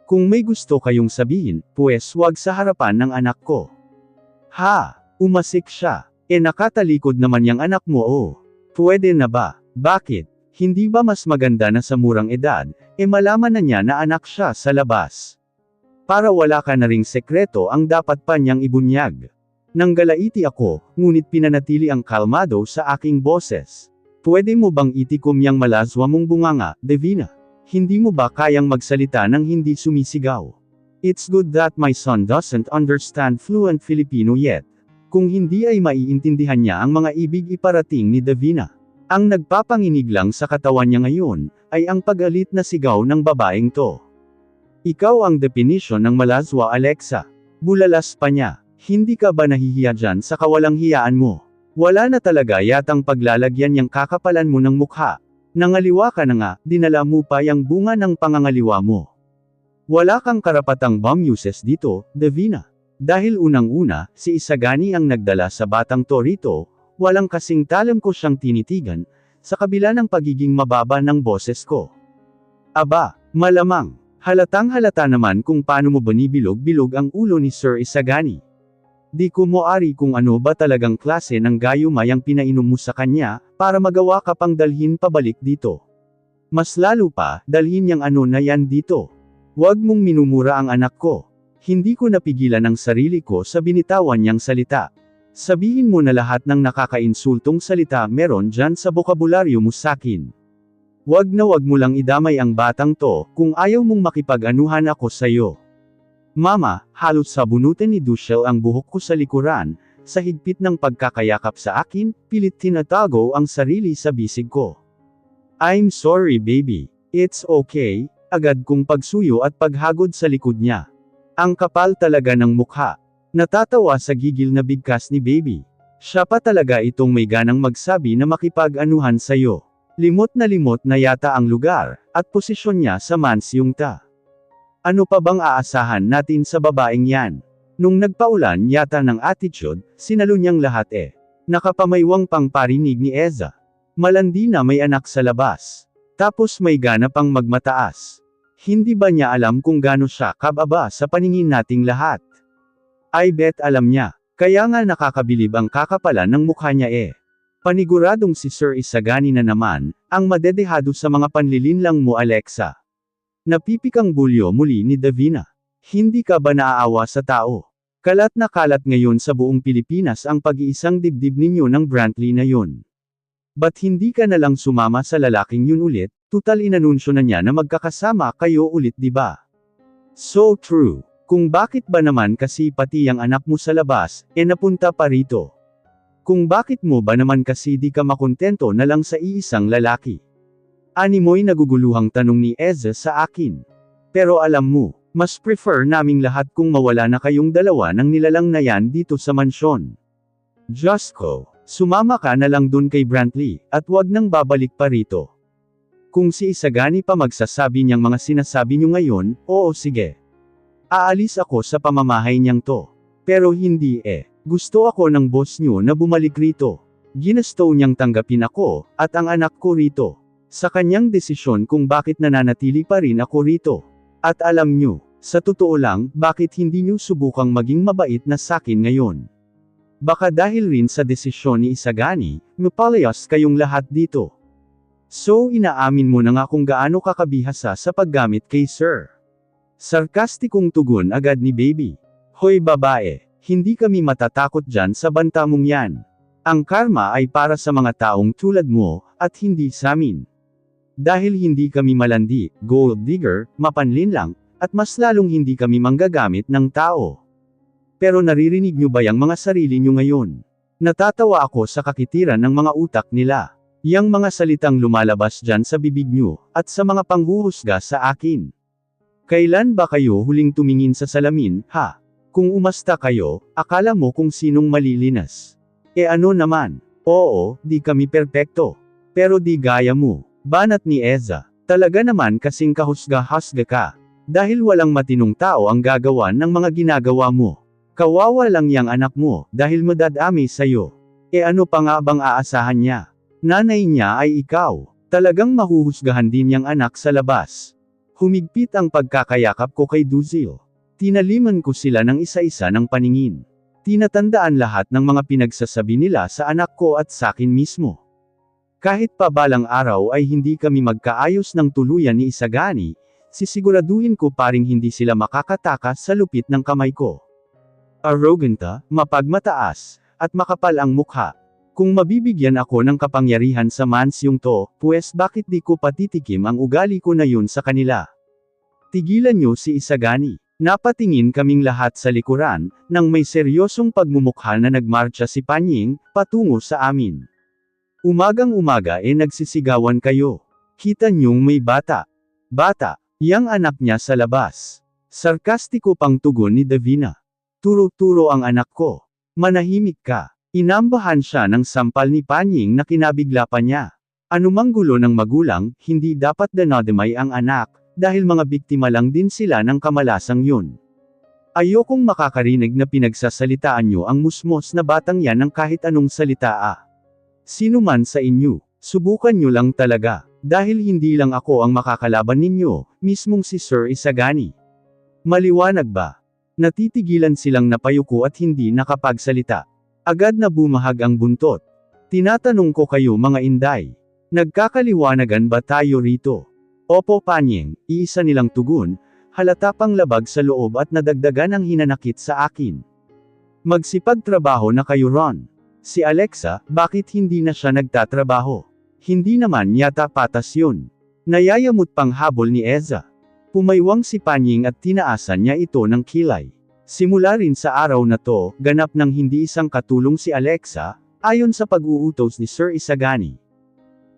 Kung may gusto kayong sabihin, pues wag sa harapan ng anak ko. Ha? Umasik siya. Nakatalikod naman yang anak mo oh. Pwede na ba? Bakit? Hindi ba mas maganda na sa murang edad, malaman na niya na anak siya sa labas? Para wala ka na ring sekreto ang dapat pa niyang ibunyag. Nanggalaiti ako, ngunit pinanatili ang kalmado sa aking boses. Pwede mo bang itikom yang malazwa mong bunganga, Divina? Hindi mo ba kayang magsalita ng hindi sumisigaw? It's good that my son doesn't understand fluent Filipino yet. Kung hindi ay maiintindihan niya ang mga ibig iparating ni Divina. Ang nagpapanginig lang sa katawan niya ngayon, ay ang pag-alit na sigaw ng babaeng to. Ikaw ang definition ng malazwa Alexa. Bulalas pa niya. Hindi ka ba nahihiya dyan sa kawalang hiyaan mo? Wala na talaga yatang paglalagyan yang kakapalan mo ng mukha. Nangaliwa ka na nga, dinala mo pa yang bunga ng pangangaliwa mo. Wala kang karapatang bomb uses dito, Divina. Dahil unang-una, si Isagani ang nagdala sa batang to rito, walang kasing talam ko siyang tinitigan, sa kabila ng pagiging mababa ng boses ko. Aba, malamang, halatang halata naman kung paano mo binibilog-bilog ang ulo ni Sir Isagani. Di ko moari kung ano ba talagang klase ng gayuma yang pinainom mo sa kanya, para magawa ka pang dalhin pabalik dito. Mas lalo pa, dalhin yang ano na yan dito. Huwag mong minumura ang anak ko. Hindi ko napigilan ang sarili ko sa binitawan niyang salita. Sabihin mo na lahat ng nakakainsultong salita meron dyan sa bokabularyo mo sakin. Wag mo lang idamay ang batang to, kung ayaw mong makipag-anuhan ako sayo. Mama, halos sabunutin ni Dushel ang buhok ko sa likuran, sa higpit ng pagkakayakap sa akin, pilit tinatago ang sarili sa bisig ko. I'm sorry baby. It's okay, agad kong pagsuyo at paghagod sa likod niya. Ang kapal talaga ng mukha. Natatawa sa gigil na bigkas ni baby. Siya pa talaga itong may ganang magsabi na makipag-anuhan sayo. Limot na yata ang lugar, at posisyon niya sa mansyong ta. Ano pa bang aasahan natin sa babaeng yan? Nung nagpaulan yata ng attitude, sinalo niyang lahat Nakapamaywang pang parinig ni Eza. Malandi na may anak sa labas. Tapos may gana pang magmataas. Hindi ba niya alam kung gaano siya kababa sa paningin nating lahat? I bet alam niya. Kaya nga nakakabilib ang kakapalan ng mukha niya Paniguradong si Sir Isagani na naman, ang madedehado sa mga panlilinlang mo Alexa. Napipikang bulyo muli ni Divina. Hindi ka ba naaawa sa tao? Kalat na kalat ngayon sa buong Pilipinas ang pag-iisang dibdib ninyo ng Brantley na yun. Ba't hindi ka na lang sumama sa lalaking yun ulit, tutal inanunsyo na niya na magkakasama kayo ulit diba? So true. Kung bakit ba naman kasi pati ang anak mo sa labas, napunta pa rito? Kung bakit mo ba naman kasi di ka makontento na lang sa iisang lalaki? Animoy naguguluhang tanong ni Eza sa akin. Pero alam mo, mas prefer naming lahat kung mawala na kayong dalawa ng nilalang na yan dito sa mansyon. Diyos ko, sumama ka na lang dun kay Brantley, at wag nang babalik pa rito. Kung si Isagani pa magsasabi niyang mga sinasabi niyo ngayon, oo sige. Aalis ako sa pamamahay niyang to. Pero hindi Gusto ako ng boss niyo na bumalik rito. Ginusto niyang tanggapin ako, at ang anak ko rito. Sa kanyang desisyon kung bakit nananatili pa rin ako rito. At alam niyo, sa totoo lang, bakit hindi niyo subukang maging mabait na sakin ngayon? Baka dahil rin sa desisyon ni Isagani, mapalayas kayong lahat dito. So inaamin mo na nga kung gaano kakabihasa sa paggamit kay Sir. Sarkastikong tugon agad ni baby. Hoy babae, hindi kami matatakot dyan sa banta mong yan. Ang karma ay para sa mga taong tulad mo, at hindi sa amin. Dahil hindi kami malandi, gold digger, mapanlinlang, at mas lalong hindi kami manggagamit ng tao. Pero naririnig nyo ba yang mga sarili nyo ngayon? Natatawa ako sa kakitiran ng mga utak nila. Yang mga salitang lumalabas dyan sa bibig nyo, at sa mga panghuhusga sa akin. Kailan ba kayo huling tumingin sa salamin, ha? Kung umasta kayo, akala mo kung sinong malilinas. Ano naman? Oo, di kami perpekto. Pero di gaya mo. Banat ni Eza. Talaga naman kasing kahusga-hasga ka. Dahil walang matinong tao ang gagawa ng mga ginagawa mo. Kawawa lang yang anak mo, dahil madadami sa'yo. Ano pa nga bang aasahan niya? Nanay niya ay ikaw. Talagang mahuhusgahan din yang anak sa labas. Humigpit ang pagkakayakap ko kay Duzil. Tinaliman ko sila ng isa-isa ng paningin. Tinatandaan lahat ng mga pinagsasabi nila sa anak ko at sakin mismo. Kahit pa balang araw ay hindi kami magkaayos ng tuluyan ni Isagani, sisiguraduhin ko paring hindi sila makakatakas sa lupit ng kamay ko. Arroganta, mapagmataas, at makapal ang mukha. Kung mabibigyan ako ng kapangyarihan sa mansyong to, pues bakit di ko patitikim ang ugali ko na yun sa kanila? Tigilan niyo si Isagani. Napatingin kaming lahat sa likuran, nang may seryosong pagmumukha na nagmarcha si Panying, patungo sa amin. Umagang-umaga nagsisigawan kayo. Kita niyong may bata. Bata, yang anak niya sa labas. Sarkastiko pang tugon ni Davina. Turo-turo ang anak ko. Manahimik ka. Inambahan siya ng sampal ni Panying na kinabigla pa niya. Anumang gulo ng magulang, hindi dapat dinadamay ang anak, dahil mga biktima lang din sila ng kamalasang yun. Ayokong makakarinig na pinagsasalitaan nyo ang musmos na batang yan ng kahit anong salita. Sino man sa inyo, subukan nyo lang talaga, dahil hindi lang ako ang makakalaban ninyo, mismong si Sir Isagani. Maliwanag ba? Natitigilan silang napayuko at hindi nakapagsalita. Agad na bumahag ang buntot. Tinatanong ko kayo mga inday. Nagkakaliwanagan ba tayo rito? Opo Panying, iisa nilang tugon, halata pang labag sa loob at nadagdagan ang hinanakit sa akin. Magsipagtrabaho na kayo Ron. Si Alexa, bakit hindi na siya nagtatrabaho? Hindi naman yata patas yun. Nayayamot pang habol ni Eza. Pumaywang si Panying at tinaasan niya ito ng kilay. Simula rin sa araw na to, ganap ng hindi isang katulong si Alexa, ayon sa pag-uutos ni Sir Isagani.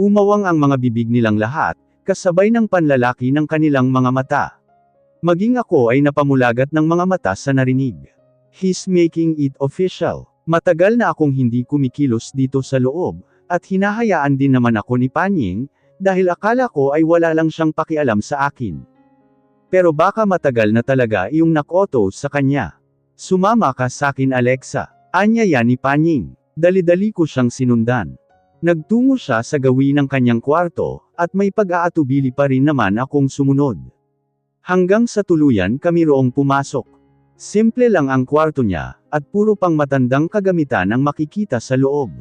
Umawang ang mga bibig nilang lahat, kasabay ng panlalaki ng kanilang mga mata. Maging ako ay napamulagat ng mga mata sa narinig. He's making it official. Matagal na akong hindi kumikilos dito sa loob, at hinahayaan din naman ako ni Panying, dahil akala ko ay wala lang siyang pakialam sa akin. Pero baka matagal na talaga iyong nakoto sa kanya. Sumama ka sakin Alexa. Anya yan ni Panying. Dali-dali ko siyang sinundan. Nagtungo siya sa gawi ng kanyang kwarto, at may pag-aatubili pa rin naman akong sumunod. Hanggang sa tuluyan kami roong pumasok. Simple lang ang kwarto niya, at puro pang matandang kagamitan ang makikita sa loob.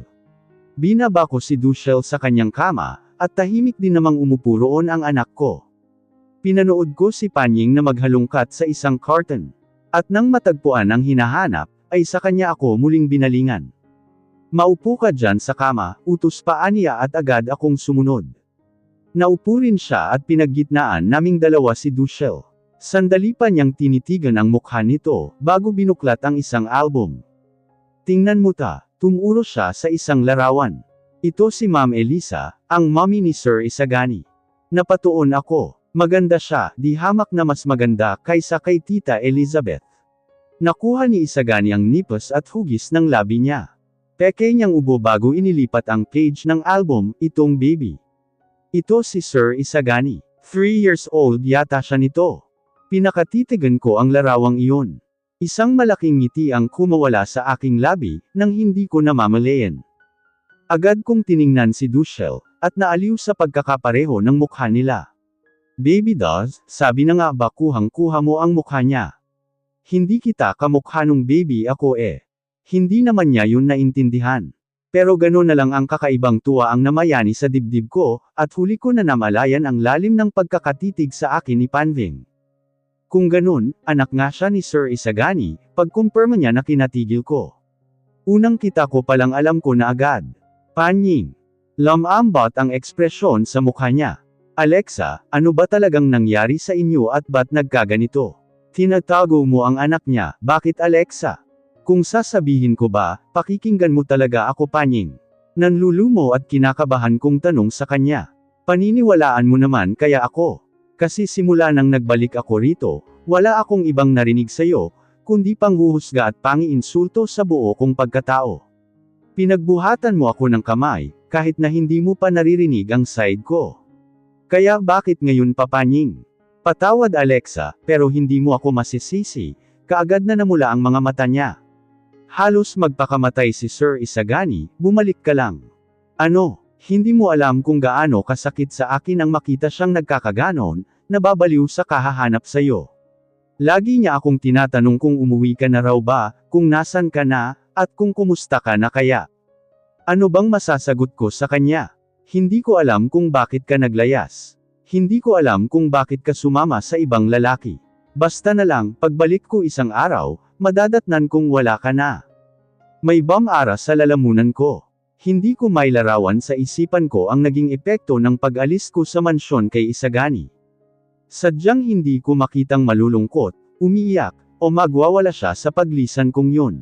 Binaba ko si Dushel sa kanyang kama, at tahimik din namang umupo roon ang anak ko. Pinanood ko si Panying na maghalungkat sa isang curtain. At nang matagpuan ang hinahanap, ay sa kanya ako muling binalingan. Maupo ka dyan sa kama, utos pa aniya at agad akong sumunod. Naupo rin siya at pinaggitnaan naming dalawa si Dushel. Sandali pa niyang tinitigan ang mukha nito, bago binuklat ang isang album. Tingnan mo ta, tumuro siya sa isang larawan. Ito si Ma'am Elisa, ang mommy ni Sir Isagani. Napatuon ako, maganda siya, di hamak na mas maganda kaysa kay Tita Elizabeth. Nakuha ni Isagani ang nipos at hugis ng labi niya. Peke niyang ubo bago inilipat ang page ng album, itong baby. Ito si Sir Isagani. 3 years old yata siya nito. Pinakatitigan ko ang larawang iyon. Isang malaking ngiti ang kumawala sa aking labi, nang hindi ko namamalayan. Agad kong tiningnan si Dushel, at naaliw sa pagkakapareho ng mukha nila. Baby Daz, sabi na nga ba kuhang-kuha mo ang mukha niya. Hindi kita kamukha nung baby ako eh. Hindi naman niya yun naintindihan. Pero gano'n na lang ang kakaibang tuwa ang namayani sa dibdib ko, at huli ko na namalayan ang lalim ng pagkakatitig sa akin ni Panving. Kung gano'n, anak nga siya ni Sir Isagani, pagkumpirma niya na kinatigil ko. Unang kita ko palang alam ko na agad. Panying. Lamambot ang ekspresyon sa mukha niya. Alexa, ano ba talagang nangyari sa inyo at ba't nagkaganito? Tinatago mo ang anak niya, bakit Alexa? Kung sasabihin ko ba, pakikinggan mo talaga ako Panying. Nanlulumo at kinakabahan kong tanong sa kanya. Paniniwalaan mo naman kaya ako. Kasi simula nang nagbalik ako rito, wala akong ibang narinig sa'yo, kundi panghuhusga at pangiinsulto sa buo kong pagkatao. Pinagbuhatan mo ako ng kamay, kahit na hindi mo pa naririnig ang side ko. Kaya bakit ngayon pa Panying? Patawad Alexa, pero hindi mo ako masisisi, kaagad na namula ang mga mata niya. Halos magpakamatay si Sir Isagani, bumalik ka lang. Ano, hindi mo alam kung gaano kasakit sa akin ang makita siyang nagkakaganon, nababaliw sa kahahanap sa'yo. Lagi niya akong tinatanong kung umuwi ka na raw ba, kung nasan ka na, at kung kumusta ka na kaya. Ano bang masasagot ko sa kanya? Hindi ko alam kung bakit ka naglayas. Hindi ko alam kung bakit ka sumama sa ibang lalaki. Basta na lang, pagbalik ko isang araw, madadatnan kung wala ka na. May bang-ara sa lalamunan ko. Hindi ko mailarawan sa isipan ko ang naging epekto ng pag-alis ko sa mansyon kay Isagani. Sadyang hindi ko makitang malulungkot, umiiyak, o magwawala siya sa paglisan kong yun.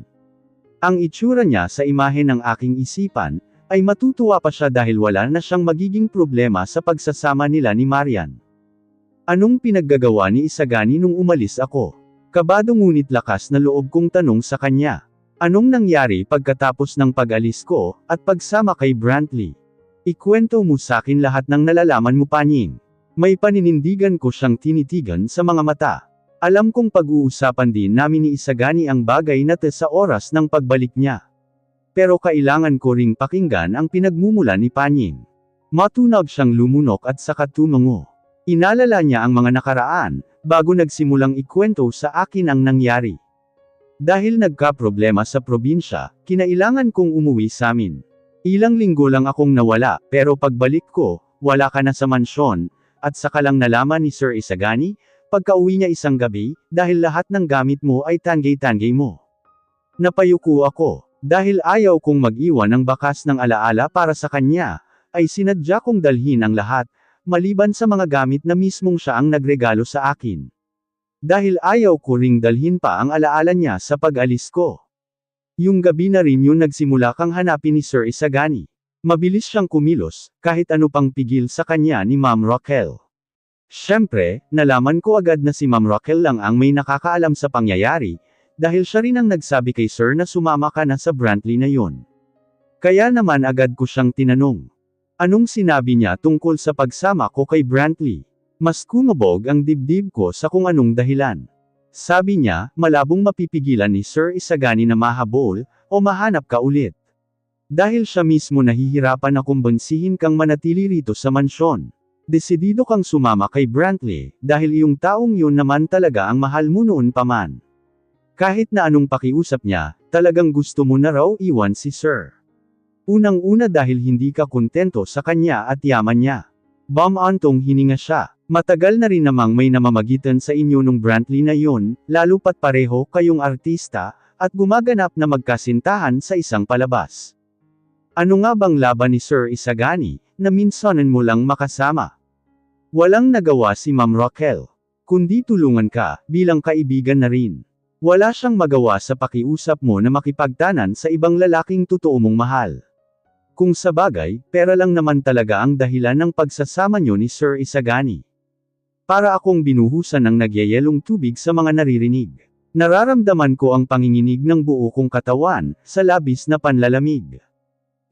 Ang itsura niya sa imahe ng aking isipan, ay matutuwa pa siya dahil wala na siyang magiging problema sa pagsasama nila ni Marian. Anong pinaggagawa ni Isagani nung umalis ako? Kabado ngunit lakas na loob kong tanong sa kanya. Anong nangyari pagkatapos ng pag-alis ko, at pagsama kay Brantley? Ikwento mo sakin lahat ng nalalaman mo, Panying. May paninindigan ko siyang tinitigan sa mga mata. Alam kong pag-uusapan din namin ni Isagani ang bagay na sa oras ng pagbalik niya. Pero kailangan ko ring pakinggan ang pinagmumula ni Panying. Matunag siyang lumunok at saka tumango. Inalala niya ang mga nakaraan, bago nagsimulang ikwento sa akin ang nangyari. Dahil nagka-problema sa probinsya, kinailangan kong umuwi sa amin. Ilang linggo lang akong nawala, pero pagbalik ko, wala ka na sa mansyon, at saka lang nalaman ni Sir Isagani, pagka-uwi niya isang gabi, dahil lahat ng gamit mo ay tanggay-tanggay mo. Napayuko ako, dahil ayaw kong mag-iwan ng bakas ng alaala para sa kanya, ay sinadya kong dalhin ang lahat, maliban sa mga gamit na mismong siya ang nagregalo sa akin. Dahil ayaw ko ring dalhin pa ang alaala niya sa pag-alis ko. Yung gabi na rin yun nagsimula kang hanapin ni Sir Isagani. Mabilis siyang kumilos, kahit ano pang pigil sa kanya ni Ma'am Raquel. Siyempre, nalaman ko agad na si Ma'am Raquel lang ang may nakakaalam sa pangyayari, dahil siya rin ang nagsabi kay Sir na sumama ka na sa Brantley na yun. Kaya naman agad ko siyang tinanong. Anong sinabi niya tungkol sa pagsama ko kay Brantley? Mas kumabog ang dibdib ko sa kung anong dahilan. Sabi niya, malabong mapipigilan ni Sir Isagani na mahabol, o mahanap ka ulit. Dahil siya mismo nahihirapan na kumbinsihin kang manatili rito sa mansyon. Desidido kang sumama kay Brantley, dahil iyong taong yun naman talaga ang mahal mo noon pa man. Kahit na anong pakiusap niya, talagang gusto mo na raw iwan si Sir. Unang-una dahil hindi ka kontento sa kanya at yaman niya. Bam-antong hininga siya. Matagal na rin namang may namamagitan sa inyo nung Brantley na yun, lalo pat pareho kayong artista, at gumaganap na magkasintahan sa isang palabas. Ano nga bang laban ni Sir Isagani, na minsanan mo lang makasama? Walang nagawa si Ma'am Raquel. Kundi tulungan ka, bilang kaibigan na rin. Wala siyang magawa sa pakiusap mo na makipagtanan sa ibang lalaking totoo mong mahal. Kung sabagay, pera lang naman talaga ang dahilan ng pagsasama niyo ni Sir Isagani. Para akong binuhusan ng nagyayelong tubig sa mga naririnig. Nararamdaman ko ang panginginig ng buo kong katawan, sa labis na panlalamig.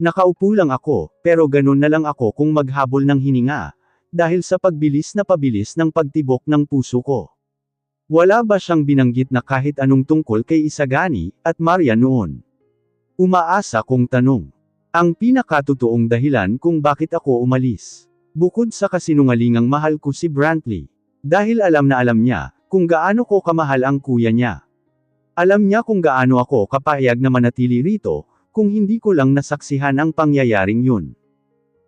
Nakaupo lang ako, pero ganun na lang ako kung maghabol ng hininga, dahil sa pabilis ng pagtibok ng puso ko. Wala ba siyang binanggit na kahit anong tungkol kay Isagani, at Maria noon? Umaasa kong tanong. Ang pinakatotoong dahilan kung bakit ako umalis. Bukod sa kasinungalingang mahal ko si Brantley. Dahil alam na alam niya, kung gaano ko kamahal ang kuya niya. Alam niya kung gaano ako kapayag na manatili rito, kung hindi ko lang nasaksihan ang pangyayaring yun.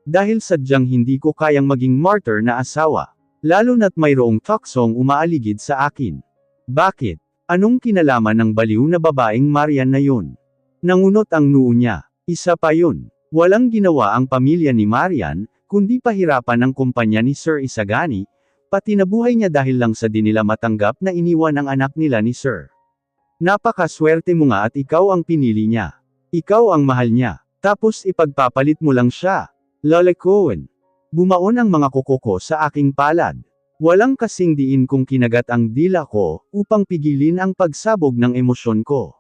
Dahil sadyang hindi ko kayang maging martyr na asawa. Lalo na't mayroong tuksong umaaligid sa akin. Bakit? Anong kinalaman ng baliw na babaeng Marian na yun? Nangunot ang noo niya. Isa pa yun. Walang ginawa ang pamilya ni Marian, kundi pahirapan ang kumpanya ni Sir Isagani, pati nabuhay niya dahil lang sa di nila matanggap na iniwan ang anak nila ni Sir. Napakaswerte mo nga at ikaw ang pinili niya. Ikaw ang mahal niya. Tapos ipagpapalit mo lang siya. Lalakoon. Bumaon ang mga kuko ko sa aking palad. Walang kasing diin kong kinagat ang dila ko, upang pigilin ang pagsabog ng emosyon ko.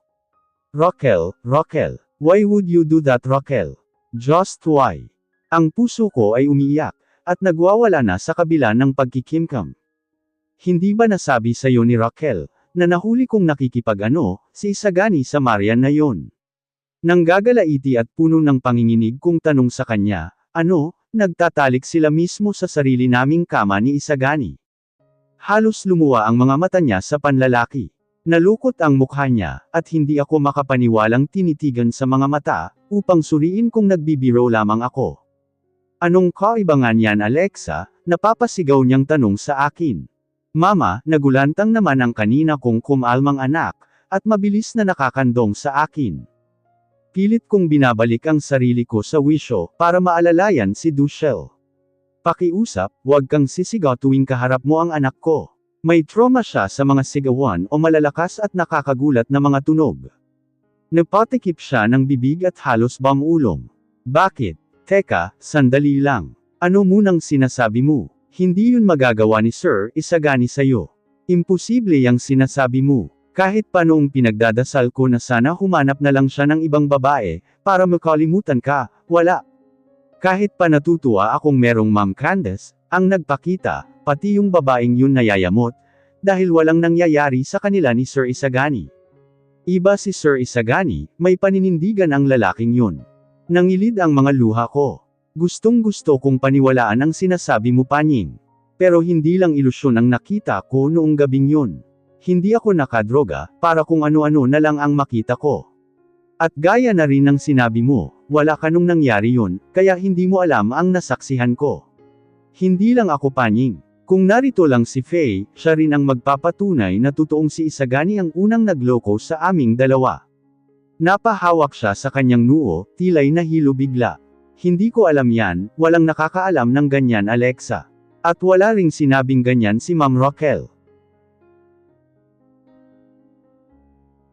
Raquel, Raquel. Why would you do that, Raquel? Just why? Ang puso ko ay umiiyak, at nagwawala na sa kabila ng pagkikimkam. Hindi ba nasabi sa'yo ni Raquel, na nahuli kong nakikipag-ano, si Isagani sa Marian na yon? Nanggagalaiti at puno ng panginginig kong tanong sa kanya, ano, nagtatalik sila mismo sa sarili naming kama ni Isagani. Halos lumuwa ang mga mata niya sa panlalaki. Nalukot ang mukha niya, at hindi ako makapaniwalang tinitigan sa mga mata, upang suriin kung nagbibiro lamang ako. Anong kaibangan yan, Alexa? Napapasigaw niyang tanong sa akin. Mama, nagulantang naman ang kanina kong kumalmang anak, at mabilis na nakakandong sa akin. Pilit kong binabalik ang sarili ko sa wisyo, para maalalayan si Dushel. Pakiusap, huwag kang sisigaw tuwing kaharap mo ang anak ko. May trauma siya sa mga sigawan o malalakas at nakakagulat na mga tunog. Napatikip siya ng bibig at halos bamulong. Bakit? Teka, sandali lang. Ano munang sinasabi mo? Hindi yun magagawa ni Sir Isagani sa'yo. Imposible yang sinasabi mo. Kahit pa noong pinagdadasal ko na sana humanap na lang siya ng ibang babae, para makalimutan ka, wala. Kahit pa natutuwa akong merong Ma'am Candace, ang nagpakita, pati yung babaeng yun nayayamot, dahil walang nangyayari sa kanila ni Sir Isagani. Iba si Sir Isagani, may paninindigan ang lalaking yun. Nangilid ang mga luha ko. Gustong-gusto kong paniwalaan ang sinasabi mo, Panying. Pero hindi lang ilusyon ang nakita ko noong gabing yun. Hindi ako nakadroga, para kung ano-ano na lang ang makita ko. At gaya na rin ng sinabi mo, wala ka nung nangyari yun, kaya hindi mo alam ang nasaksihan ko. Hindi lang ako, Panying. Kung narito lang si Faye, siya rin ang magpapatunay na totoong si Isagani ang unang nagloko sa aming dalawa. Napahawak siya sa kanyang noo, tila'y nahilo bigla. Hindi ko alam yan, walang nakakaalam ng ganyan, Alexa. At wala ring sinabing ganyan si Ma'am Raquel.